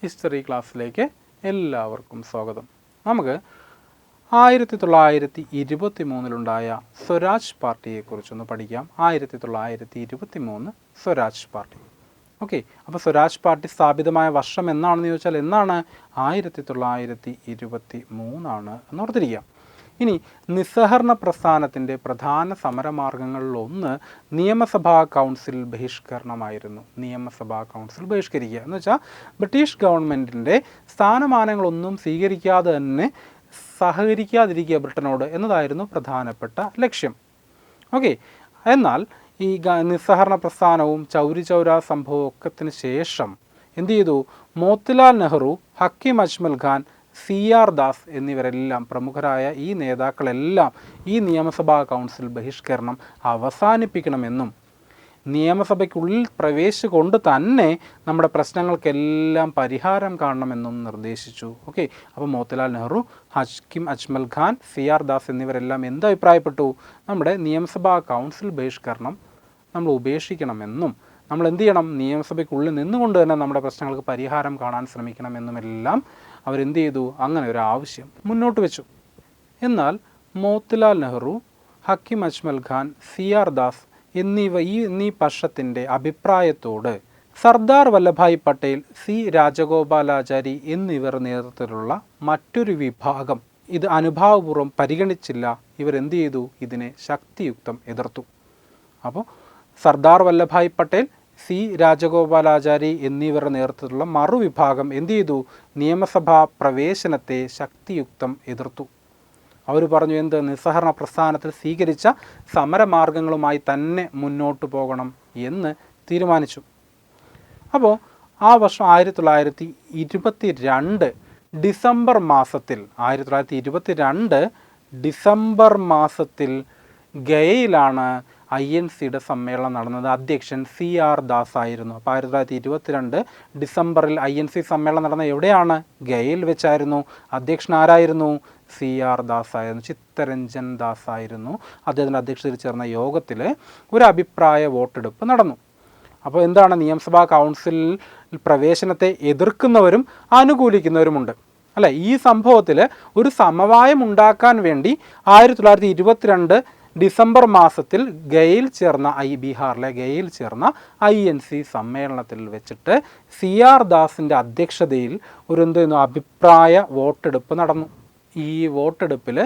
History ക്ലാസ്സിലേക്ക് എല്ലാവർക്കും സ്വാഗതം. നമുക്ക് 1923 സ്വരാജ് പാർട്ടിയെക്കുറിച്ചൊന്ന് പഠിക്കാം. 1923 സ്വരാജ് പാർട്ടി. ഓക്കെ, അപ്പോൾ സ്വരാജ് പാർട്ടി സ്ഥാപിതമായ വർഷം എന്നാണെന്ന് ചോദിച്ചാൽ എന്നാണ്? 1923 എന്നോർത്തിരിക്കുക. ഇനി നിസ്സഹരണ പ്രസ്ഥാനത്തിൻ്റെ പ്രധാന സമരമാർഗങ്ങളിലൊന്ന് നിയമസഭാ കൗൺസിൽ ബഹിഷ്കരണമായിരുന്നു. നിയമസഭാ കൗൺസിൽ ബഹിഷ്കരിക്കുക എന്ന് വെച്ചാൽ ബ്രിട്ടീഷ് ഗവൺമെൻറ്റിൻ്റെ സ്ഥാനമാനങ്ങളൊന്നും സ്വീകരിക്കാതെ തന്നെ സഹകരിക്കാതിരിക്കുക ബ്രിട്ടനോട് എന്നതായിരുന്നു പ്രധാനപ്പെട്ട ലക്ഷ്യം. ഓക്കെ, എന്നാൽ ഈ നിസ്സഹരണ പ്രസ്ഥാനവും ചൗരി ചൗര സംഭവത്തിന് ശേഷം എന്ത് ചെയ്തു? മോത്തിലാൽ നെഹ്റു, ഹക്കീം അജ്മൽ ഖാൻ, CR ദാസ് എന്നിവരെല്ലാം പ്രമുഖരായ ഈ നേതാക്കളെല്ലാം ഈ നിയമസഭാ കൗൺസിൽ ബഹിഷ്കരണം അവസാനിപ്പിക്കണമെന്നും നിയമസഭയ്ക്കുള്ളിൽ പ്രവേശിച്ചുകൊണ്ട് തന്നെ നമ്മുടെ പ്രശ്നങ്ങൾക്കെല്ലാം പരിഹാരം കാണണമെന്നും നിർദ്ദേശിച്ചു. ഓക്കെ, അപ്പോൾ മോത്തിലാൽ നെഹ്റു, ഹക്കീം അജ്മൽ ഖാൻ, CR ദാസ് എന്നിവരെല്ലാം എന്തഭിപ്രായപ്പെട്ടു? നമ്മുടെ നിയമസഭാ കൗൺസിൽ ബഹിഷ്കരണം നമ്മൾ ഉപേക്ഷിക്കണമെന്നും നമ്മൾ എന്ത് ചെയ്യണം? നിയമസഭയ്ക്കുള്ളിൽ നിന്നുകൊണ്ട് തന്നെ നമ്മുടെ പ്രശ്നങ്ങൾക്ക് പരിഹാരം കാണാൻ ശ്രമിക്കണമെന്നുമെല്ലാം അവരെന്ത് ചെയ്തു? അങ്ങനെ ഒരു ആവശ്യം മുന്നോട്ട് വെച്ചു. എന്നാൽ മോത്തിലാൽ നെഹ്റു, ഹക്കീം അജ്മൽ ഖാൻ, CR ദാസ് എന്നീ പക്ഷത്തിൻ്റെ അഭിപ്രായത്തോട് സർദാർ വല്ലഭായ് പട്ടേൽ, C രാജഗോപാലാചാരി എന്നിവർ നേതൃത്വത്തിലുള്ള മറ്റൊരു വിഭാഗം ഇത് അനുഭാവപൂർവ്വം പരിഗണിച്ചില്ല. ഇവരെന്ത് ചെയ്തു? ഇതിനെ ശക്തിയുക്തം എതിർത്തു. അപ്പോൾ സർദാർ വല്ലഭായ് പട്ടേൽ, C രാജഗോപാലാചാരി എന്നിവരുടെ നേതൃത്വത്തിലുള്ള മറുവിഭാഗം എന്ത് ചെയ്തു? നിയമസഭാ പ്രവേശനത്തെ ശക്തിയുക്തം എതിർത്തു. അവർ പറഞ്ഞു എന്ത്? നിസ്സഹരണ പ്രസ്ഥാനത്തിൽ സ്വീകരിച്ച സമരമാർഗങ്ങളുമായി തന്നെ മുന്നോട്ട് പോകണം എന്ന് തീരുമാനിച്ചു. അപ്പോൾ ആ വർഷം 1922 ഡിസംബർ മാസത്തിൽ ഗയയിലാണ് INCയുടെ സമ്മേളനം നടന്നത്. അധ്യക്ഷൻ CR ദാസ് ആയിരുന്നു. അപ്പോൾ 1922 ഡിസംബറിൽ INC സമ്മേളനം നടന്ന എവിടെയാണ്? ഗയയിൽ വെച്ചായിരുന്നു. അധ്യക്ഷൻ ആരായിരുന്നു? CR ദാസ് ആയിരുന്നു. ചിത്തരഞ്ജൻ ദാസ് ആയിരുന്നു. അദ്ദേഹത്തിൻ്റെ അധ്യക്ഷതയിൽ ചേർന്ന യോഗത്തിൽ ഒരു അഭിപ്രായ വോട്ടെടുപ്പ് നടന്നു. അപ്പോൾ എന്താണ്? നിയമസഭാ കൗൺസിലിൽ പ്രവേശനത്തെ എതിർക്കുന്നവരും അനുകൂലിക്കുന്നവരുമുണ്ട് അല്ലേ? ഈ സംഭവത്തിൽ ഒരു സമവായം ഉണ്ടാക്കാൻ വേണ്ടി 1922 ഡിസംബർ മാസത്തിൽ ബീഹാറിലെ ഗയയിൽ ചേർന്ന INC സമ്മേളനത്തിൽ വെച്ചിട്ട് CR ദാസിൻ്റെ അധ്യക്ഷതയിൽ ഒരു അഭിപ്രായ വോട്ടെടുപ്പ് നടന്നു. ഈ വോട്ടെടുപ്പിൽ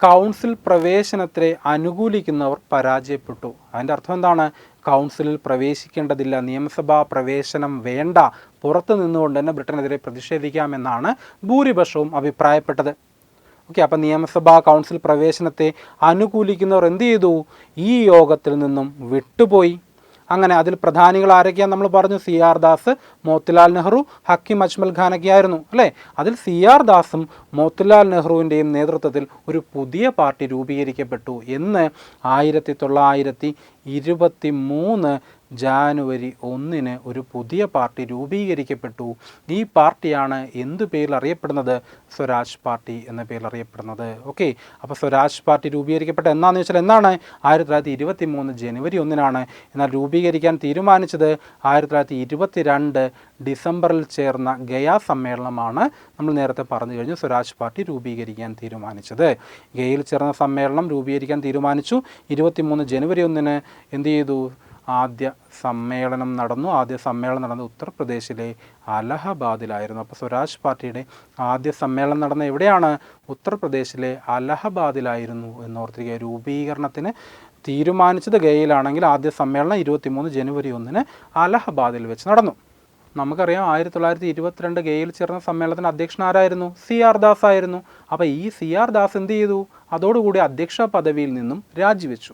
കൗൺസിൽ പ്രവേശനത്തെ അനുകൂലിക്കുന്നവർ പരാജയപ്പെട്ടു. അതിൻ്റെ അർത്ഥം എന്താണ്? കൗൺസിലിൽ പ്രവേശിക്കേണ്ടതില്ല, നിയമസഭാ പ്രവേശനം വേണ്ട, പുറത്തു നിന്നുകൊണ്ട് തന്നെ ബ്രിട്ടനെതിരെ പ്രതിഷേധിക്കാമെന്നാണ് ഭൂരിപക്ഷവും അഭിപ്രായപ്പെട്ടത്. ഓക്കെ, അപ്പം നിയമസഭാ കൗൺസിൽ പ്രവേശനത്തെ അനുകൂലിക്കുന്നവർ എന്ത് ചെയ്തു? ഈ യോഗത്തിൽ നിന്നും വിട്ടുപോയി. അങ്ങനെ അതിൽ പ്രധാനികൾ ആരൊക്കെയാണ് നമ്മൾ പറഞ്ഞു? CR ദാസ്, മോത്തിലാൽ നെഹ്റു, ഹക്കീം അജ്മൽ ഖാനൊക്കെ ആയിരുന്നു അല്ലേ? അതിൽ CR ദാസും മോത്തിലാൽ നെഹ്റുവിൻ്റെയും നേതൃത്വത്തിൽ ഒരു പുതിയ പാർട്ടി രൂപീകരിക്കപ്പെട്ടു എന്ന് 1923 ജാനുവരി 1 ഒരു പുതിയ പാർട്ടി രൂപീകരിക്കപ്പെട്ടു. ഈ പാർട്ടിയാണ് എന്തു പേരിൽ അറിയപ്പെടുന്നത്? സ്വരാജ് പാർട്ടി എന്ന പേരിൽ അറിയപ്പെടുന്നത്. ഓക്കെ, അപ്പോൾ സ്വരാജ് പാർട്ടി രൂപീകരിക്കപ്പെട്ട എന്നാന്ന് വെച്ചാൽ എന്നാണ്? 1923 ജനുവരി 1 എന്നാൽ രൂപീകരിക്കാൻ തീരുമാനിച്ചത് 1922 ഡിസംബറിൽ ചേർന്ന ഗയാ സമ്മേളനമാണ്. നമ്മൾ നേരത്തെ പറഞ്ഞു കഴിഞ്ഞു സ്വരാജ് പാർട്ടി രൂപീകരിക്കാൻ തീരുമാനിച്ചത്. ഗയയിൽ ചേർന്ന സമ്മേളനം രൂപീകരിക്കാൻ തീരുമാനിച്ചു. 23 ജനുവരി 1 എന്ത് ചെയ്തു? ആദ്യ സമ്മേളനം നടന്നത് ഉത്തർപ്രദേശിലെ അലഹബാദിലായിരുന്നു. അപ്പോൾ സ്വരാജ് പാർട്ടിയുടെ ആദ്യ സമ്മേളനം നടന്ന എവിടെയാണ്? ഉത്തർപ്രദേശിലെ അലഹബാദിലായിരുന്നു എന്നോർത്തിരിക്കുക. രൂപീകരണത്തിന് തീരുമാനിച്ചത് ഗയയിലാണെങ്കിൽ ആദ്യ സമ്മേളനം 23 ജനുവരി 1 അലഹബാദിൽ വെച്ച് നടന്നു. നമുക്കറിയാം 1922 ഗയയിൽ ചേർന്ന സമ്മേളനത്തിന് അധ്യക്ഷൻ ആരായിരുന്നു? CR ദാസ് ആയിരുന്നു. അപ്പോൾ ഈ CR ദാസ് എന്ത് ചെയ്തു? അതോടുകൂടി അധ്യക്ഷ പദവിയിൽ നിന്നും രാജിവെച്ചു.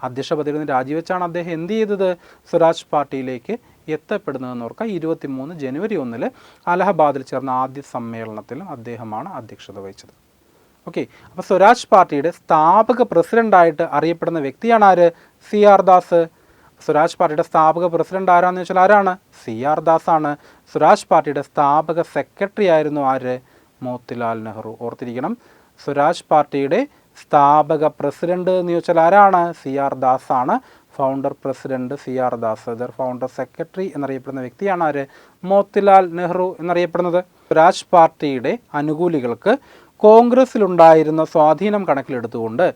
അധ്യക്ഷ പദവിയിൽ നിന്ന് രാജിവെച്ചാണ് അദ്ദേഹം എന്ത് ചെയ്തത്? സ്വരാജ് പാർട്ടിയിലേക്ക് എത്തപ്പെടുന്നതെന്ന് ഓർക്കുക. 23 ജനുവരി 1 അലഹബാദിൽ ചേർന്ന ആദ്യ സമ്മേളനത്തിലും അദ്ദേഹമാണ് അധ്യക്ഷത വഹിച്ചത്. ഓക്കെ, അപ്പോൾ സ്വരാജ് പാർട്ടിയുടെ സ്ഥാപക പ്രസിഡൻ്റായിട്ട് അറിയപ്പെടുന്ന വ്യക്തിയാണ് ആര്? CR ദാസ്. സ്വരാജ് പാർട്ടിയുടെ സ്ഥാപക പ്രസിഡന്റ് ആരാന്ന് വെച്ചാൽ ആരാണ്? CR ദാസ് ആണ്. സ്വരാജ് പാർട്ടിയുടെ സ്ഥാപക സെക്രട്ടറി ആയിരുന്നു ആര്? മോത്തിലാൽ നെഹ്റു. ഓർത്തിരിക്കണം, സ്വരാജ് പാർട്ടിയുടെ സ്ഥാപക പ്രസിഡന്റ് എന്ന് ചോദിച്ചാൽ ആരാണ്? CR ദാസ് ആണ്. Founder president CR Das, founder secretary എന്നറിയപ്പെടുന്ന വ്യക്തിയാണ് ആര്? മോത്തിലാൽ നെഹ്റു എന്നറിയപ്പെടുന്നത്. സ്വരാജ് പാർട്ടിയുടെ അനുകൂലികൾക്ക് കോൺഗ്രസ്സിലുണ്ടായിരുന്ന സ്വാധീനം കണക്കിലെടുത്തുകൊണ്ട്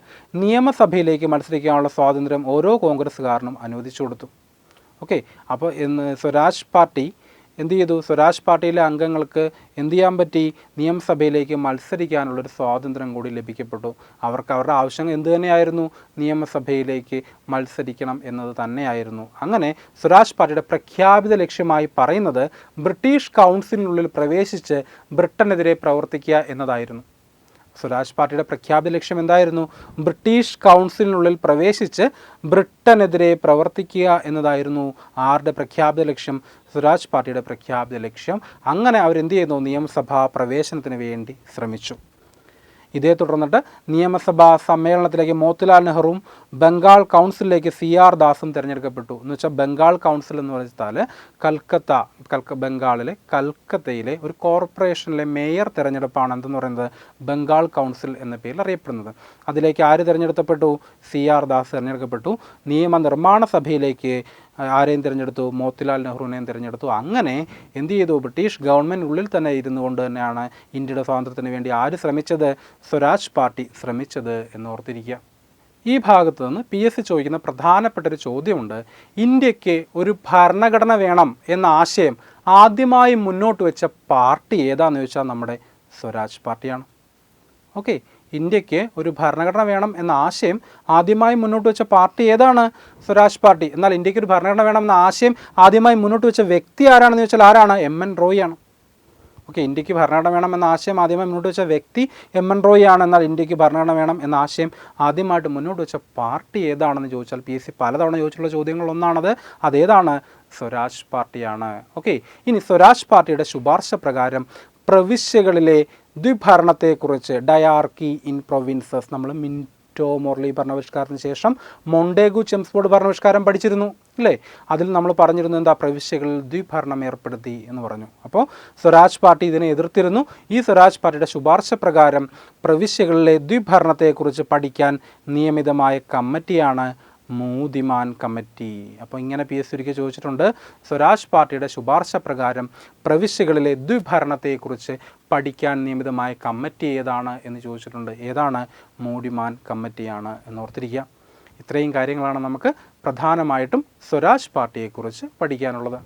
നിയമസഭയിലേക്ക് മത്സരിക്കാനുള്ള സ്വാതന്ത്ര്യം ഓരോ കോൺഗ്രസ്സുകാരനും അനുവദിച്ചു കൊടുത്തു. ഓക്കെ, അപ്പോൾ സ്വരാജ് പാർട്ടി എന്ത് ചെയ്തു? സ്വരാജ് പാർട്ടിയിലെ അംഗങ്ങൾക്ക് എന്ത് ചെയ്യാൻ പറ്റി? നിയമസഭയിലേക്ക് മത്സരിക്കാനുള്ളൊരു സ്വാതന്ത്ര്യം കൂടി ലഭിക്കപ്പെട്ടു. അവർക്ക് അവരുടെ ആവശ്യങ്ങൾ എന്ത് തന്നെയായിരുന്നു? നിയമസഭയിലേക്ക് മത്സരിക്കണം എന്നത് തന്നെയായിരുന്നു. അങ്ങനെ സ്വരാജ് പാർട്ടിയുടെ പ്രഖ്യാപിത ലക്ഷ്യമായി പറയുന്നത് ബ്രിട്ടീഷ് കൗൺസിലിനുള്ളിൽ പ്രവേശിച്ച് ബ്രിട്ടനെതിരെ പ്രവർത്തിക്കുക എന്നതായിരുന്നു. സ്വരാജ് പാർട്ടിയുടെ പ്രഖ്യാപിത ലക്ഷ്യം എന്തായിരുന്നു? ബ്രിട്ടീഷ് കൗൺസിലിനുള്ളിൽ പ്രവേശിച്ച് ബ്രിട്ടനെതിരെ പ്രവർത്തിക്കുക എന്നതായിരുന്നു ആരുടെ പ്രഖ്യാപിത ലക്ഷ്യം? സ്വരാജ് പാർട്ടിയുടെ പ്രഖ്യാപിത ലക്ഷ്യം. അങ്ങനെ അവരെന്ത് ചെയ്യുന്നു? നിയമസഭാ പ്രവേശനത്തിന് വേണ്ടി ശ്രമിച്ചു. ഇതേ തുടർന്നിട്ട് നിയമസഭാ സമ്മേളനത്തിലേക്ക് മോത്തിലാൽ നെഹ്റുവും ബംഗാൾ കൗൺസിലിലേക്ക് CR ദാസും തിരഞ്ഞെടുക്കപ്പെട്ടു. എന്ന് വെച്ചാൽ ബംഗാൾ കൗൺസിൽ എന്ന് വെച്ചാൽ ബംഗാളിലെ കൽക്കത്തയിലെ ഒരു കോർപ്പറേഷനിലെ മേയർ തിരഞ്ഞെടുപ്പാണ് എന്തെന്ന് പറയുന്നത് ബംഗാൾ കൗൺസിൽ എന്ന പേരിൽ അറിയപ്പെടുന്നത്. അതിലേക്ക് ആര് തിരഞ്ഞെടുക്കപ്പെട്ടു? CR ദാസ് തിരഞ്ഞെടുക്കപ്പെട്ടു. നിയമനിർമ്മാണ സഭയിലേക്ക് ആരെയും തിരഞ്ഞെടുത്തു? മോത്തിലാൽ നെഹ്റുവിനെയും തിരഞ്ഞെടുത്തു. അങ്ങനെ എന്ത് ചെയ്തു? ബ്രിട്ടീഷ് ഗവൺമെൻറ്റിനുള്ളിൽ തന്നെ ഇരുന്നു കൊണ്ട് തന്നെയാണ് ഇന്ത്യയുടെ സ്വാതന്ത്ര്യത്തിന് വേണ്ടി ആര് ശ്രമിച്ചത്? സ്വരാജ് പാർട്ടി ശ്രമിച്ചത് എന്ന് ഓർത്തിരിക്കുക. ഈ ഭാഗത്ത് നിന്ന് PSC ചോദിക്കുന്ന പ്രധാനപ്പെട്ടൊരു ചോദ്യമുണ്ട്. ഇന്ത്യക്ക് ഒരു ഭരണഘടന വേണം എന്ന ആശയം ആദ്യമായി മുന്നോട്ട് വെച്ച പാർട്ടി ഏതാണെന്ന് ചോദിച്ചാൽ നമ്മുടെ സ്വരാജ് പാർട്ടിയാണ്. ഓക്കെ, ഇന്ത്യക്ക് ഒരു ഭരണഘടന വേണം എന്ന ആശയം ആദ്യമായി മുന്നോട്ട് വെച്ച പാർട്ടി ഏതാണ്? സ്വരാജ് പാർട്ടി. എന്നാൽ ഇന്ത്യക്ക് ഒരു ഭരണഘടന വേണം എന്ന ആശയം ആദ്യമായി മുന്നോട്ട് വെച്ച വ്യക്തി ആരാണെന്ന് ചോദിച്ചാൽ ആരാണ്? MN റോയിയാണ്. ഓക്കെ, ഇന്ത്യക്ക് ഭരണഘടന വേണം എന്ന ആശയം ആദ്യമായി മുന്നോട്ട് വെച്ച വ്യക്തി MN റോയിയാണ്. എന്നാൽ ഇന്ത്യക്ക് ഭരണഘടന വേണം എന്ന ആശയം ആദ്യമായിട്ട് മുന്നോട്ട് വെച്ച പാർട്ടി ഏതാണെന്ന് ചോദിച്ചാൽ PSC പലതവണ ചോദിച്ചിട്ടുള്ള ചോദ്യങ്ങളൊന്നാണത്. അതേതാണ്? സ്വരാജ് പാർട്ടിയാണ്. ഓക്കെ, ഇനി സ്വരാജ് പാർട്ടിയുടെ ശുപാർശ പ്രകാരം പ്രവിശ്യകളിലെ ദ്വിഭരണത്തെക്കുറിച്ച് ഡയാർക്കി ഇൻ പ്രൊവിൻസസ് നമ്മൾ മിൻറ്റോ മോർലി ഭരണപരിഷ്കാരത്തിന് ശേഷം മൊണ്ടേഗു ചെംസ്ഫോർഡ് ഭരണപരിഷ്കാരം പഠിച്ചിരുന്നു അല്ലേ? അതിൽ നമ്മൾ പറഞ്ഞിരുന്നു എന്താ? പ്രവിശ്യകളിൽ ദ്വിഭരണം ഏർപ്പെടുത്തി എന്ന് പറഞ്ഞു. അപ്പോൾ സ്വരാജ് പാർട്ടി ഇതിനെ എതിർത്തിരുന്നു. ഈ സ്വരാജ് പാർട്ടിയുടെ ശുപാർശ പ്രകാരം പ്രവിശ്യകളിലെ ദ്വിഭരണത്തെക്കുറിച്ച് പഠിക്കാൻ നിയമിതമായ കമ്മിറ്റിയാണ് മോദിമാൻ കമ്മിറ്റി. അപ്പോൾ ഇങ്ങനെ PSC ഒരിക്കൽ ചോദിച്ചിട്ടുണ്ട്, സ്വരാജ് പാർട്ടിയുടെ ശുപാർശ പ്രകാരം പ്രവിശ്യകളിലെ ദ്വിഭരണത്തെക്കുറിച്ച് പഠിക്കാൻ നിയമിതമായ കമ്മിറ്റി ഏതാണ് എന്ന് ചോദിച്ചിട്ടുണ്ട്. ഏതാണ്? മോദിമാൻ കമ്മിറ്റിയാണ് എന്നോർത്തിരിക്കുക. ഇത്രയും കാര്യങ്ങളാണ് നമുക്ക് പ്രധാനമായിട്ടും സ്വരാജ് പാർട്ടിയെക്കുറിച്ച് പഠിക്കാനുള്ളത്.